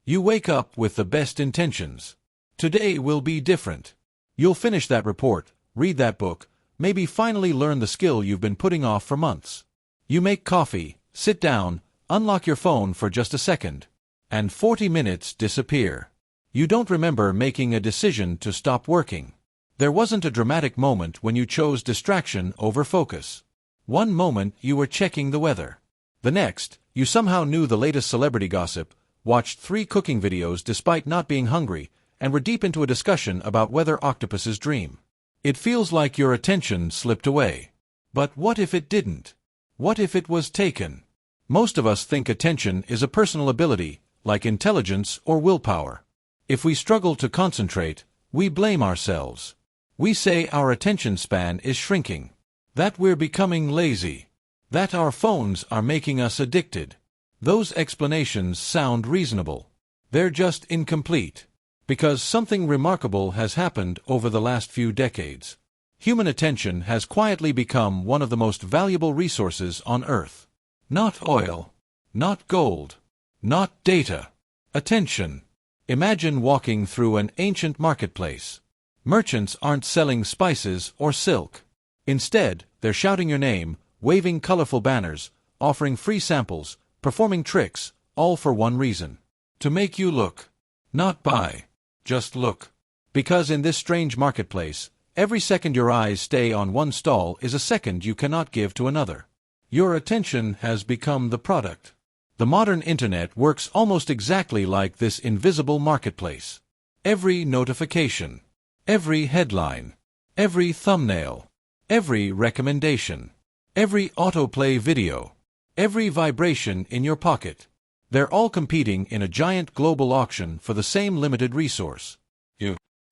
You wake up with the best intentions. Today will be different. You'll finish that report, read that book, maybe finally learn the skill you've been putting off for months. You make coffee, sit down, unlock your phone for just a second, and 40 minutes disappear. You don't remember making a decision to stop working. There wasn't a dramatic moment when you chose distraction over focus. One moment you were checking the weather. The next, you somehow knew the latest celebrity gossip, watched 3 cooking videos despite not being hungry, and were deep into a discussion about whether octopuses dream. It feels like your attention slipped away. But what if it didn't? What if it was taken? Most of us think attention is a personal ability, like intelligence or willpower. If we struggle to concentrate, we blame ourselves. We say our attention span is shrinking, that we're becoming lazy, that our phones are making us addicted. Those explanations sound reasonable. They're just incomplete. Because something remarkable has happened over the last few decades. Human attention has quietly become one of the most valuable resources on Earth. Not oil, not gold, not data. Attention. Imagine walking through an ancient marketplace. Merchants aren't selling spices or silk. Instead, they're shouting your name, waving colorful banners, offering free samples, performing tricks, all for one reason. To make you look. Not buy. Just look. Because in this strange marketplace, every second your eyes stay on one stall is a second you cannot give to another. Your attention has become the product. The modern internet works almost exactly like this invisible marketplace. Every notification, every headline, every thumbnail, every recommendation, every autoplay video, every vibration in your pocket. They're all competing in a giant global auction for the same limited resource.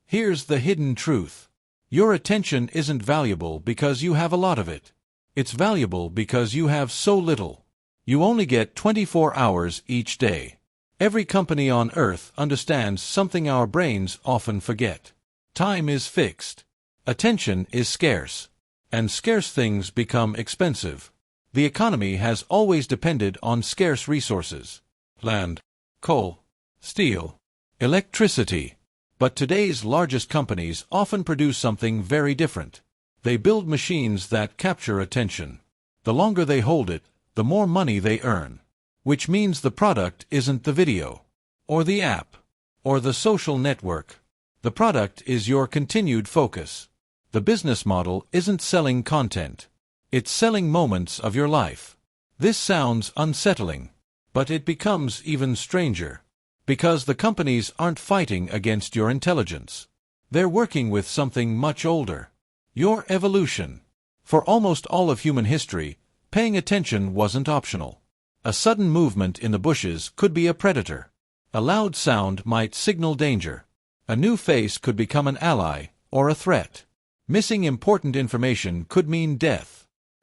Here's the hidden truth. Your attention isn't valuable because you have a lot of it. It's valuable because you have so little. You only get 24 hours each day. Every company on Earth understands something our brains often forget. Time is fixed. Attention is scarce. And scarce things become expensive. The economy has always depended on scarce resources. Land, coal, steel, electricity. But today's largest companies often produce something very different. They build machines that capture attention. The longer they hold it, the more money they earn. Which means the product isn't the video, or the app, or the social network. The product is your continued focus. The business model isn't selling content. It's selling moments of your life. This sounds unsettling. But it becomes even stranger. Because the companies aren't fighting against your intelligence. They're working with something much older. Your evolution. For almost all of human history, paying attention wasn't optional. A sudden movement in the bushes could be a predator. A loud sound might signal danger. A new face could become an ally or a threat. Missing important information could mean death.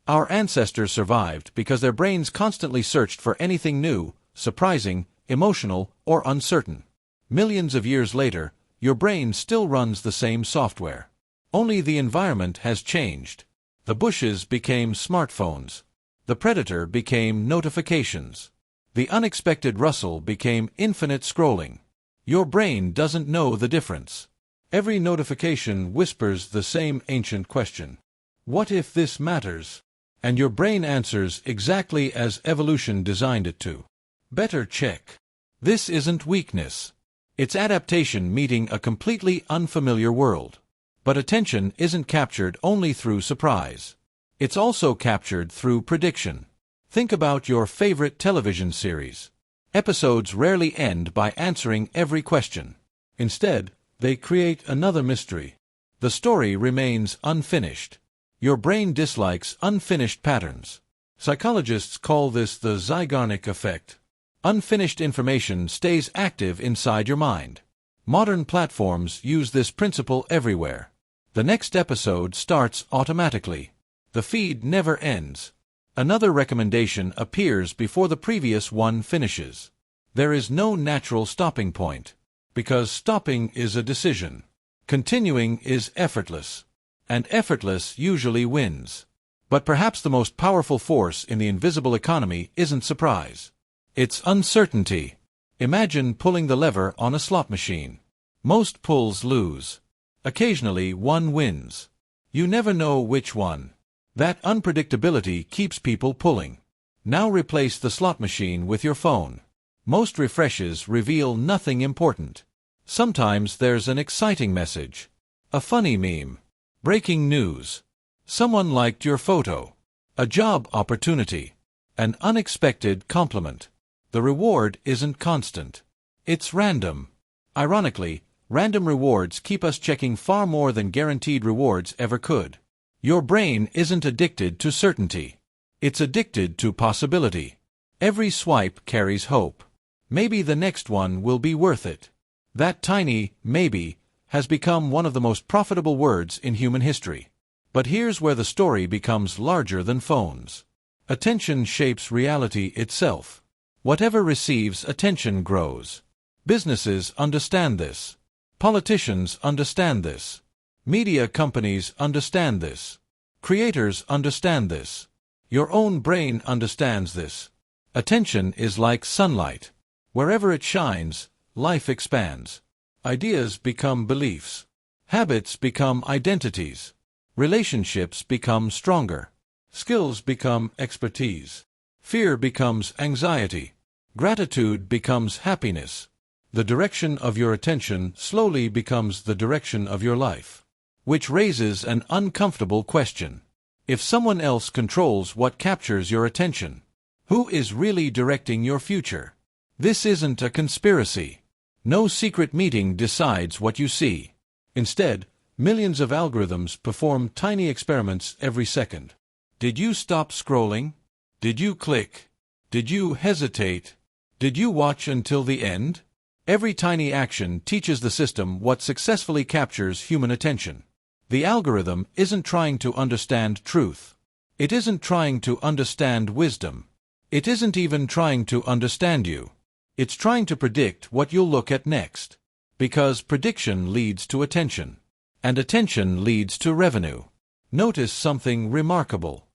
Our ancestors survived because their brains constantly searched for anything new, surprising, emotional, or uncertain. Millions of years later, your brain still runs the same software. Only the environment has changed. The bushes became smartphones. The predator became notifications. The unexpected rustle became infinite scrolling. Your brain doesn't know the difference. Every notification whispers the same ancient question. What if this matters? And your brain answers exactly as evolution designed it to. Better check. This isn't weakness. It's adaptation meeting a completely unfamiliar world. But attention isn't captured only through surprise. It's also captured through prediction. Think about your favorite television series. Episodes rarely end by answering every question. Instead, they create another mystery. The story remains unfinished. Your brain dislikes unfinished patterns. Psychologists call this the Zeigarnik effect. Unfinished information stays active inside your mind. Modern platforms use this principle everywhere. The next episode starts automatically. The feed never ends. Another recommendation appears before the previous one finishes. There is no natural stopping point. Because stopping is a decision. Continuing is effortless. And effortless usually wins. But perhaps the most powerful force in the invisible economy isn't surprise. It's uncertainty. Imagine pulling the lever on a slot machine. Most pulls lose. Occasionally one wins. You never know which one. That unpredictability keeps people pulling. Now replace the slot machine with your phone. Most refreshes reveal nothing important. Sometimes there's an exciting message, a funny meme, breaking news, someone liked your photo, a job opportunity, an unexpected compliment. The reward isn't constant. It's random. Ironically, random rewards keep us checking far more than guaranteed rewards ever could. Your brain isn't addicted to certainty. It's addicted to possibility. Every swipe carries hope. Maybe the next one will be worth it. That tiny maybe has become one of the most profitable words in human history. But here's where the story becomes larger than phones. Attention shapes reality itself. Whatever receives attention grows. Businesses understand this. Politicians understand this. Media companies understand this. Creators understand this. Your own brain understands this. Attention is like sunlight. Wherever it shines, life expands. Ideas become beliefs. Habits become identities. Relationships become stronger. Skills become expertise. Fear becomes anxiety. Gratitude becomes happiness. The direction of your attention slowly becomes the direction of your life. Which raises an uncomfortable question. If someone else controls what captures your attention, who is really directing your future? This isn't a conspiracy. No secret meeting decides what you see. Instead, millions of algorithms perform tiny experiments every second. Did you stop scrolling? Did you click? Did you hesitate? Did you watch until the end? Every tiny action teaches the system what successfully captures human attention. The algorithm isn't trying to understand truth. It isn't trying to understand wisdom. It isn't even trying to understand you. It's trying to predict what you'll look at next. Because prediction leads to attention. And attention leads to revenue. Notice something remarkable.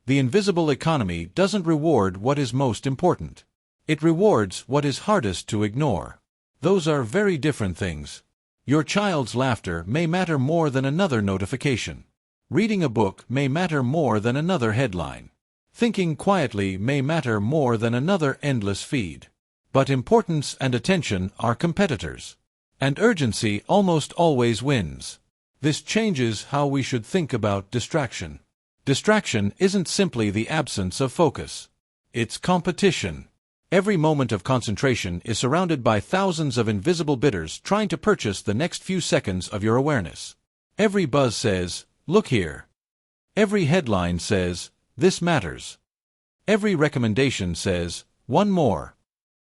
The invisible economy doesn't reward what is most important. It rewards what is hardest to ignore. Those are very different things. Your child's laughter may matter more than another notification. Reading a book may matter more than another headline. Thinking quietly may matter more than another endless feed. But importance and attention are competitors. And urgency almost always wins. This changes how we should think about distraction. Distraction isn't simply the absence of focus. It's competition. Every moment of concentration is surrounded by thousands of invisible bidders trying to purchase the next few seconds of your awareness. Every buzz says, "Look here." Every headline says, "This matters." Every recommendation says, "One more."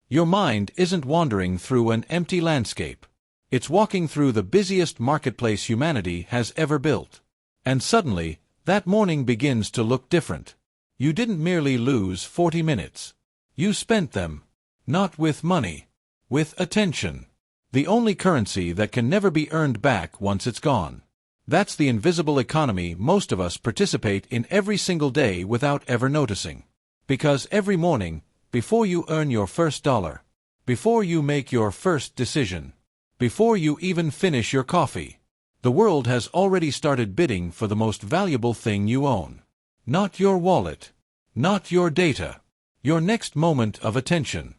Your mind isn't wandering through an empty landscape. It's walking through the busiest marketplace humanity has ever built. And suddenly, that morning begins to look different. You didn't merely lose 40 minutes. You spent them, not with money, with attention. The only currency that can never be earned back once it's gone. That's the invisible economy most of us participate in every single day without ever noticing. Because every morning, before you earn your first dollar, before you make your first decision, before you even finish your coffee, the world has already started bidding for the most valuable thing you own. Not your wallet, not your data. Your next moment of attention.